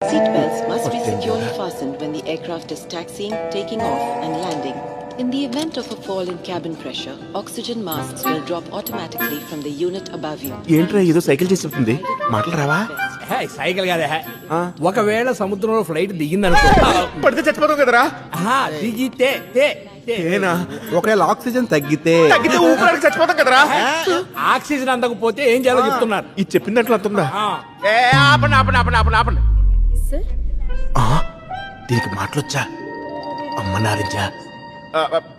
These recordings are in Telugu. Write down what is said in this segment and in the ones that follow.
Seatbelts must be securely fastened when the aircraft is taxiing, taking off, and landing. In the event of a fall in cabin pressure, oxygen masks will drop automatically from the unit above you. ఏంట్రా ఏదో సైకిల్ చేసి చెప్తుంది మాటలు రావా? సైకిల్ కాదే ఒకవేళ సముద్రంలో ఫ్లైట్ దిగిందనుకో పడితే చచ్చిపోతాం కదరా. దిగితే ఒకవేళ ఆక్సిజన్ తగ్గితే ఊపిరాడక చచ్చిపోతాం కదరా. ఆక్సిజన్ అందకపోతే ఏం చేయాలో చెప్తున్నారు. ఇది చెప్పిన దాంట్లో అంతుందా? ఆపండి ఆపండి ఆపండి ఆపండి ఆపండి. దీనికి మాటలొచ్చా? అమ్మ నారింజా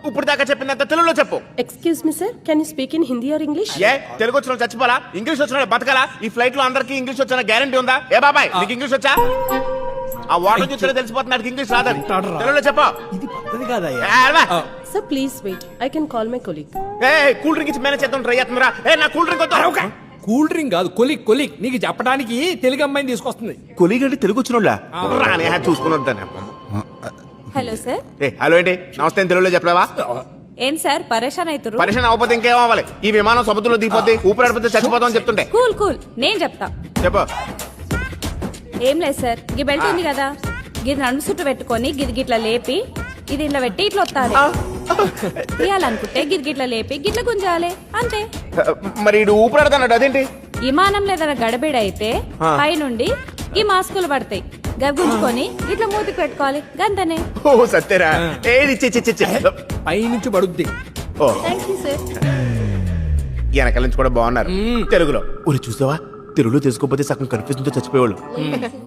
ఇప్పుడు దాకా చెప్పిందంత తెలుగులో చెప్పు. Excuse me, sir. Can you speak in Hindi or English? ఏ తెలుగు వచ్చిన చచ్చిపోలా, ఇంగ్లీష్ వచ్చిన బతకాలా? ఈ ఫ్లైట్ లో అందరికి ఇంగ్లీష్ వచ్చిన గ్యారంటీ ఉందా? ఏ బాబాయ్ నీకు ఇంగ్లీష్ వచ్చా? ఆ వాటర్ చూస్తే తెలిసిపోతున్నాడు ఇంగ్లీష్ రాదని. తెలుగులో చెప్పు. ఇది పద్ధతి కాదయ్యా. Sir, please wait. I can call my colleague. Cool drink ఇచ్చి మేనేజ్ చేద్దాం ట్రై చేస్తున్నారా? నా కూల్ డ్రింక్ వద్దా? కూల్ డ్రింక్ కాదు కొలిక్ కొలిక్. నీకు చెప్పడానికి తెలుగు అమ్మాయిని తీసుకొస్తుంది. కొలిగంటే తెలుగు వచ్చిన రాని చూసుకుని వద్దాను. Hello sir. హలో ఏంటి నమస్తే అని తెలుగులో చెప్పలేవా? ఏం సార్ పరేషాన్ అవుతారు? పరేషాన్ అవ్వకపోతే ఇంకేం అవ్వాలి? ఈ విమానం సముద్రంలో దిగిపోతే ఊపిరాడిపోతే చచ్చిపోతాం అని చెప్తుంటే. కూల్ కూల్ నేను చెప్తా. చెప్పు. ఏం లేదు సార్, ఈ బెల్ట్ ఉంది కదా, గిది నడుము చుట్టూ పెట్టుకొని గిది గిట్ల లేపి ఇది ఇంట్లో పెట్టి ఇట్లా వస్తారు. తీయాలనుకుంటే గిది గిట్ల లేపి గిట్ల గుంజాలి అంతే. మరి ఇడు ఊపిరాడతాడు అదేంటి? విమానంలో ఏదైనా గడబిడ అయితే పైనుండి ఈ మాస్కులు పడతాయి, గర్గుంచుకొని ఇట్లా మూతికి పెట్టుకోవాలి గంతనే. ఓ సత్యరా ఏది పై నుంచి పడుద్ది. ఓ థ్యాంక్ యూ సార్. వెనకాల నుంచి కూడా బాగున్నారు తెలుగులో. చూసావా తెలుగులో తెలుసుకోకపోతే సగం కన్ఫ్యూజన్ తో చచ్చిపోయేవాళ్ళు.